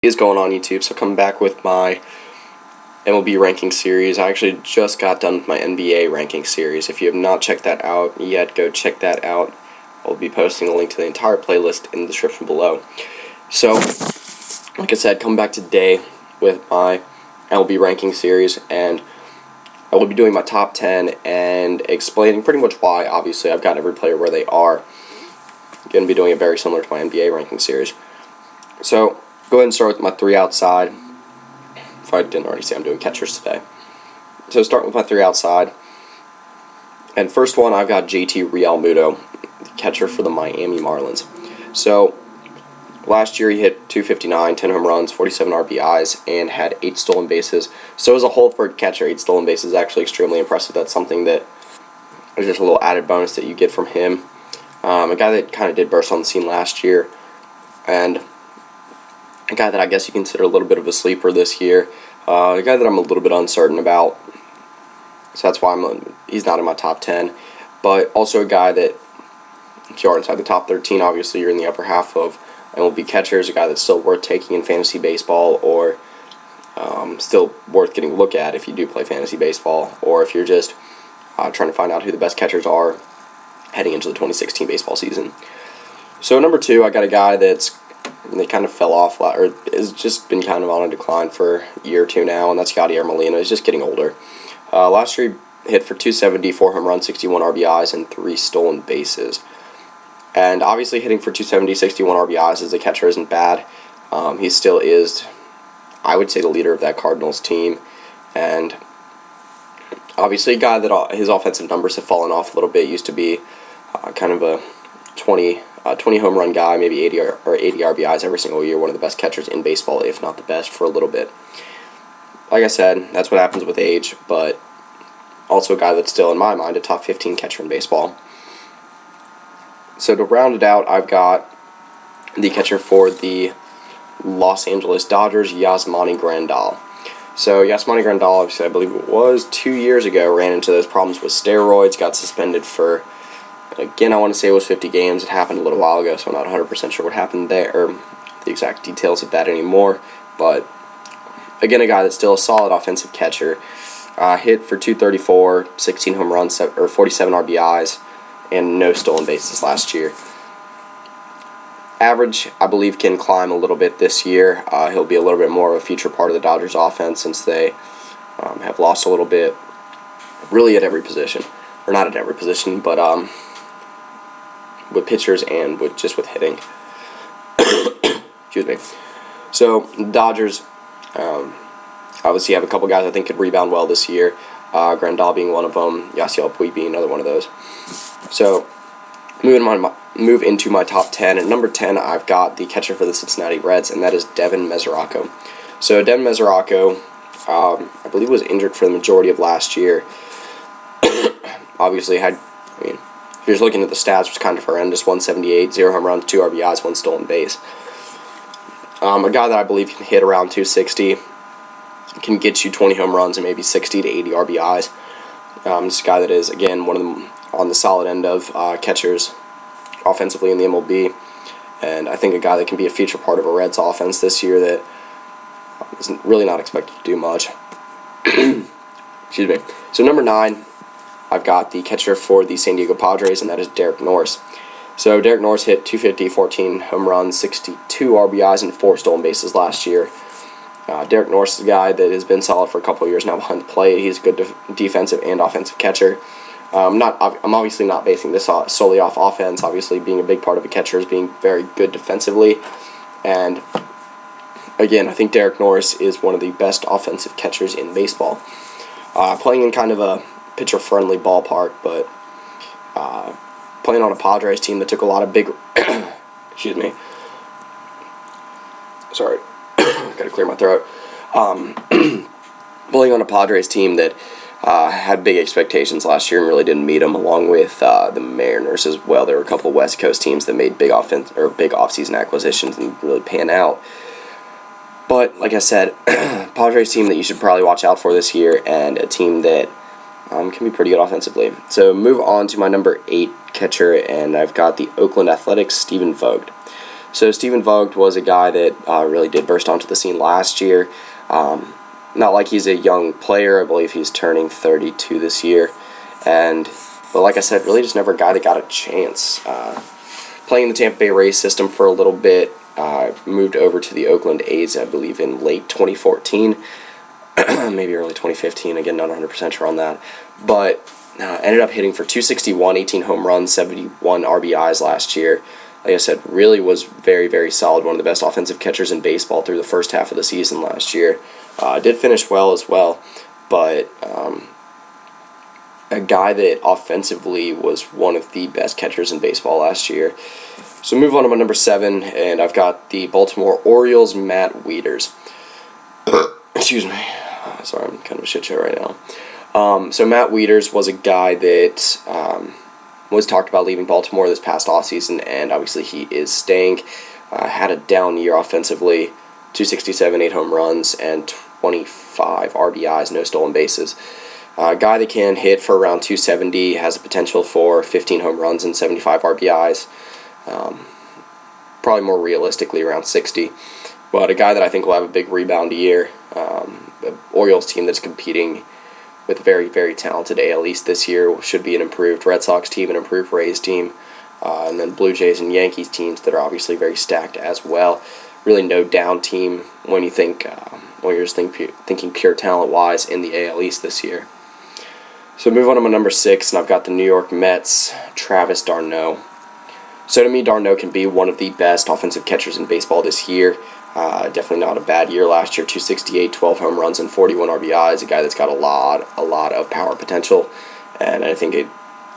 is going on YouTube. So coming back with my MLB ranking series. I actually just got done with my NBA ranking series. If you have not checked that out yet, go check that out. I'll be posting a link to the entire playlist in the description below. So, like I said, coming back today with my MLB ranking series, and I will be doing my top 10 and explaining pretty much why. Obviously, I've got every player where they are. I'm going to be doing it very similar to my NBA ranking series. So, go ahead and start with my 3 outside. If I didn't already say, I'm doing catchers today. So, starting with my 3 outside. And first one, I've got JT Realmuto, the catcher for the Miami Marlins. So, last year he hit .259, 10 home runs, 47 RBIs, and had 8 stolen bases. So as a whole for a catcher, 8 stolen bases is actually extremely impressive. That's something that is just a little added bonus that you get from him. A guy that kind of did burst on the scene last year, and a guy that I guess you consider a little bit of a sleeper this year. A guy that I'm a little bit uncertain about, so that's why he's not in my top 10. But also a guy that, if you are inside the top 13, obviously you're in the upper half of MLB catchers, a guy that's still worth taking in fantasy baseball, or still worth getting a look at if you do play fantasy baseball, or if you're just trying to find out who the best catchers are heading into the 2016 baseball season. So number 2, I got a guy they kind of fell off, or has just been kind of on a decline for a year or two now, and that's Yadier Molina. He's just getting older. Last year he hit for .270, 4 home runs, 61 RBIs, and 3 stolen bases. And obviously hitting for .270, 61 RBIs as a catcher isn't bad. He still is, I would say, the leader of that Cardinals team. And obviously a guy that his offensive numbers have fallen off a little bit. Used to be kind of a 20 home run guy, maybe 80 RBIs every single year. One of the best catchers in baseball, if not the best, for a little bit. Like I said, that's what happens with age, but also a guy that's still, in my mind, a top 15 catcher in baseball. So to round it out, I've got the catcher for the Los Angeles Dodgers, Yasmani Grandal. So Yasmani Grandal, obviously, I believe it was 2 years ago, ran into those problems with steroids, got suspended for, again, I want to say it was 50 games. It happened a little while ago, so I'm not 100% sure what happened there, or the exact details of that anymore. But, again, a guy that's still a solid offensive catcher. Hit for .234, 16 home runs, or 47 RBIs, and no stolen bases last year. Average, I believe, can climb a little bit this year. He'll be a little bit more of a feature part of the Dodgers offense since they have lost a little bit, really at every position. Or not at every position, but with pitchers and with hitting. Excuse me. So, the Dodgers obviously have a couple guys I think could rebound well this year. Grandal being one of them, Yasiel Puig being another one of those. So, move into my top 10. At number 10, I've got the catcher for the Cincinnati Reds, and that is Devin Mesoraco. So, Devin Mesoraco, I believe, was injured for the majority of last year. Obviously, if you're just looking at the stats, which is kind of horrendous: 178, 0 home runs, 2 RBIs, 1 stolen base. A guy that I believe can hit around 260, can get you 20 home runs and maybe 60 to 80 RBIs. This guy that is, again, one of them on the solid end of catchers offensively in the MLB, and I think a guy that can be a feature part of a Reds offense this year that is really not expected to do much. Excuse me. So number 9, I've got the catcher for the San Diego Padres, and that is Derek Norris. So Derek Norris hit .250, 14 home runs, 62 RBIs, and 4 stolen bases last year. Derek Norris is a guy that has been solid for a couple of years now behind the plate. He's a good defensive and offensive catcher. I'm obviously not basing this solely off offense. Obviously, being a big part of a catcher is being very good defensively. And, again, I think Derek Norris is one of the best offensive catchers in baseball. Playing in kind of a pitcher-friendly ballpark, but playing on a Padres team that took a lot of big... excuse me. Sorry. Gotta clear my throat. Playing on a Padres team that had big expectations last year and really didn't meet them, along with the Mariners as well. There were a couple of West Coast teams that made big offseason acquisitions and really pan out. But like I said, Padres team that you should probably watch out for this year, and a team that can be pretty good offensively. So move on to my number 8 catcher, and I've got the Oakland Athletics, Stephen Vogt. So Stephen Vogt was a guy that really did burst onto the scene last year. Not like he's a young player. I believe he's turning 32 this year. But like I said, really just never a guy that got a chance. Playing in the Tampa Bay Rays system for a little bit, moved over to the Oakland A's, I believe, in late 2014, maybe early 2015. Again, not 100% sure on that. But ended up hitting for 261, 18 home runs, 71 RBIs last year. Like I said, really was very, very solid. One of the best offensive catchers in baseball through the first half of the season last year. Did finish well as well, but a guy that offensively was one of the best catchers in baseball last year. So move on to my number 7, and I've got the Baltimore Orioles' Matt Wieters. Excuse me. Sorry, I'm kind of a shit show right now. So Matt Wieters was a guy that was talked about leaving Baltimore this past offseason, and obviously he is staying. Had a down year offensively, 267, 8 home runs, and 25 RBIs, no stolen bases. A guy that can hit for around 270, has a potential for 15 home runs and 75 RBIs. Probably more realistically around 60. But a guy that I think will have a big rebound year. The Orioles team that's competing with a very, very talented AL East this year should be an improved Red Sox team, an improved Rays team, and then Blue Jays and Yankees teams that are obviously very stacked as well. Really no down team when you think when you're just thinking pure talent-wise in the AL East this year. So move on to my number 6, and I've got the New York Mets' Travis d'Arnaud. So to me, d'Arnaud can be one of the best offensive catchers in baseball this year. Definitely not a bad year last year. 268, 12 home runs, and 41 RBIs. A guy that's got a lot of power potential, and I think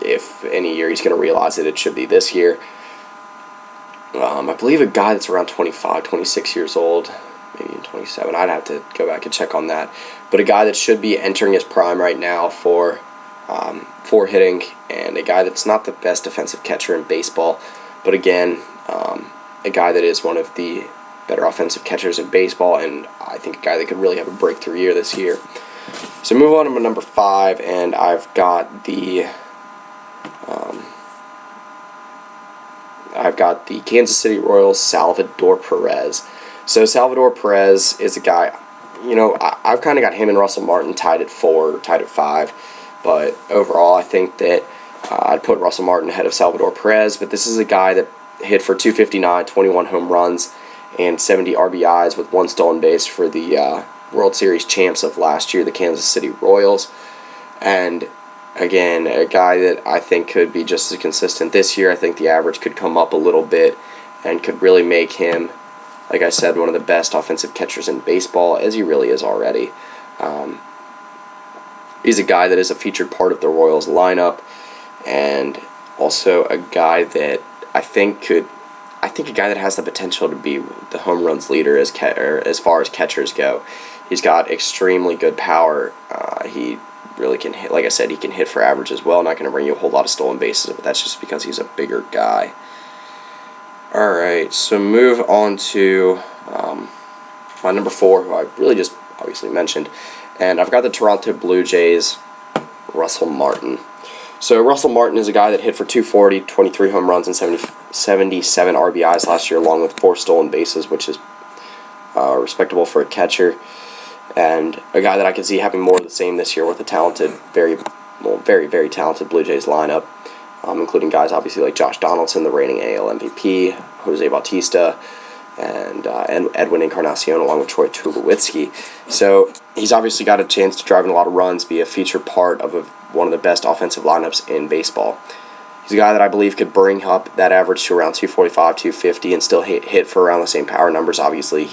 if any year he's going to realize it should be this year. I believe a guy that's around 25, 26 years old, maybe 27. I'd have to go back and check on that. But a guy that should be entering his prime right now for hitting, and a guy that's not the best defensive catcher in baseball, but again, a guy that is one of the better offensive catchers in baseball, and I think a guy that could really have a breakthrough year this year. So move on to my number 5, and I've got the Kansas City Royals' Salvador Perez. So Salvador Perez is a guy, I've kind of got him and Russell Martin tied at 4, tied at 5, but overall I think that I'd put Russell Martin ahead of Salvador Perez, but this is a guy that hit for 259, 21 home runs, and 70 RBIs with 1 stolen base for the World Series champs of last year, the Kansas City Royals. And again, a guy that I think could be just as consistent this year. I think the average could come up a little bit and could really make him, like I said, one of the best offensive catchers in baseball, as he really is already. He's a guy that is a featured part of the Royals lineup, and also a guy that I think a guy that has the potential to be the home runs leader as far as catchers go. He's got extremely good power. He really can hit. Like I said, he can hit for average as well. Not going to bring you a whole lot of stolen bases, but that's just because he's a bigger guy. All right, so move on to my number 4, who I really just obviously mentioned, and I've got the Toronto Blue Jays' Russell Martin. So Russell Martin is a guy that hit for 240, 23 home runs, and 77 RBIs last year, along with 4 stolen bases, which is respectable for a catcher. And a guy that I could see having more of the same this year with a talented, very, very talented Blue Jays lineup, including guys obviously like Josh Donaldson, the reigning AL MVP, Jose Bautista, and Edwin Encarnacion, along with Troy Tulowitzki. So he's obviously got a chance to drive in a lot of runs, be a featured part of one of the best offensive lineups in baseball. He's a guy that I believe could bring up that average to around 245, 250, and still hit for around the same power numbers. Obviously,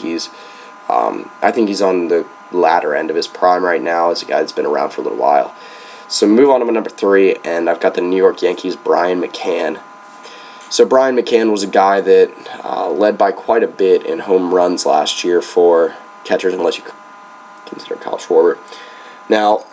I think he's on the latter end of his prime right now as a guy that's been around for a little while. So move on to my number 3, and I've got the New York Yankees' Brian McCann. So Brian McCann was a guy that led by quite a bit in home runs last year for catchers, unless you consider Kyle Schwarber. Now,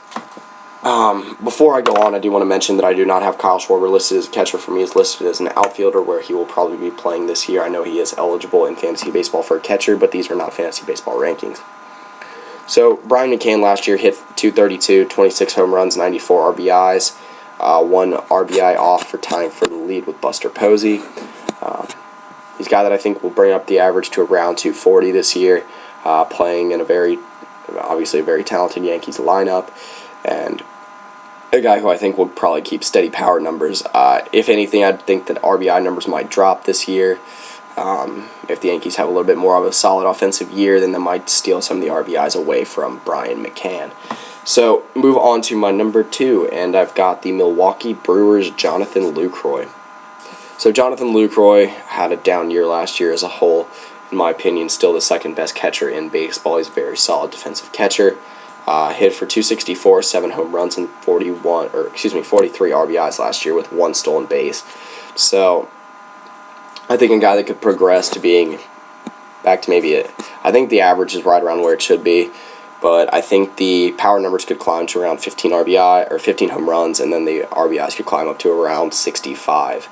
before I go on, I do want to mention that I do not have Kyle Schwarber listed as a catcher. For me, he's listed as an outfielder, where he will probably be playing this year. I know he is eligible in fantasy baseball for a catcher, but these are not fantasy baseball rankings. So Brian McCann last year hit 232, 26 home runs, 94 RBIs, 1 RBI off for tying for the lead with Buster Posey. He's a guy that I think will bring up the average to around 240 this year, playing in obviously a very talented Yankees lineup, and a guy who I think will probably keep steady power numbers. If anything, I think that RBI numbers might drop this year. If the Yankees have a little bit more of a solid offensive year, then they might steal some of the RBIs away from Brian McCann. So, move on to my number 2, and I've got the Milwaukee Brewers' Jonathan Lucroy. So, Jonathan Lucroy had a down year last year as a whole. In my opinion, still the second best catcher in baseball. He's a very solid defensive catcher. Hit for 264, 7 home runs, and 43 RBIs last year with 1 stolen base. So, I think a guy that could progress to being back to I think the average is right around where it should be, but I think the power numbers could climb to around 15 RBI or 15 home runs, and then the RBIs could climb up to around 65.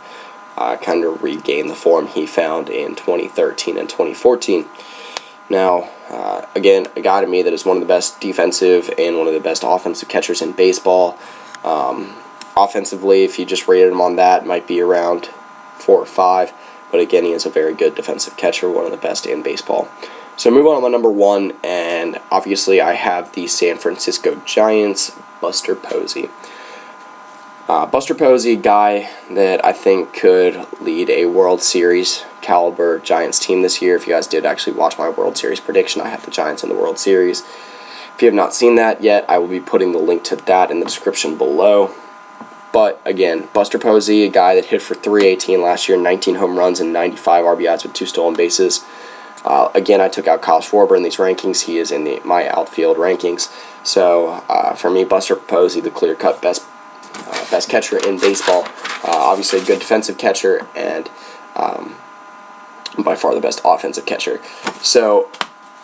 Kind of regain the form he found in 2013 and 2014. Now, again, a guy to me that is one of the best defensive and one of the best offensive catchers in baseball. Offensively, if you just rated him on that, might be around 4 or 5. But again, he is a very good defensive catcher, one of the best in baseball. So move on to my number 1, and obviously I have the San Francisco Giants, Buster Posey. Buster Posey, guy that I think could lead a World Series caliber Giants team this year. If you guys did actually watch my World Series prediction, I have the Giants in the World Series. If you have not seen that yet, I will be putting the link to that in the description below. But again, Buster Posey, a guy that hit for 318 last year, 19 home runs and 95 RBIs with 2 stolen bases. Again, I took out Kyle Schwarber in these rankings. He is in my outfield rankings. So for me, Buster Posey, the clear-cut best catcher in baseball. Obviously a good defensive catcher, and by far the best offensive catcher. So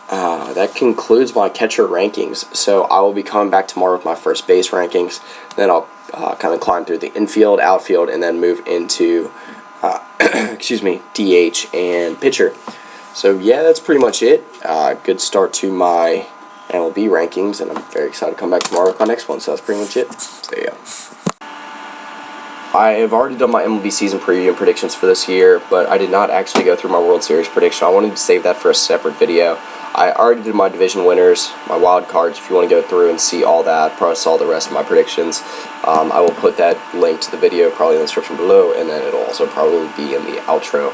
that concludes my catcher rankings. So I will be coming back tomorrow with my first base rankings. Then I'll kind of climb through the infield, outfield, and then move into DH and pitcher. So yeah, that's pretty much it. Good start to my MLB rankings, and I'm very excited to come back tomorrow with my next one. So that's pretty much it. So yeah. I have already done my MLB season preview and predictions for this year, but I did not actually go through my World Series prediction. I wanted to save that for a separate video. I already did my division winners, my wild cards. If you want to go through and see all that, plus all the rest of my predictions, I will put that link to the video probably in the description below, and then it'll also probably be in the outro.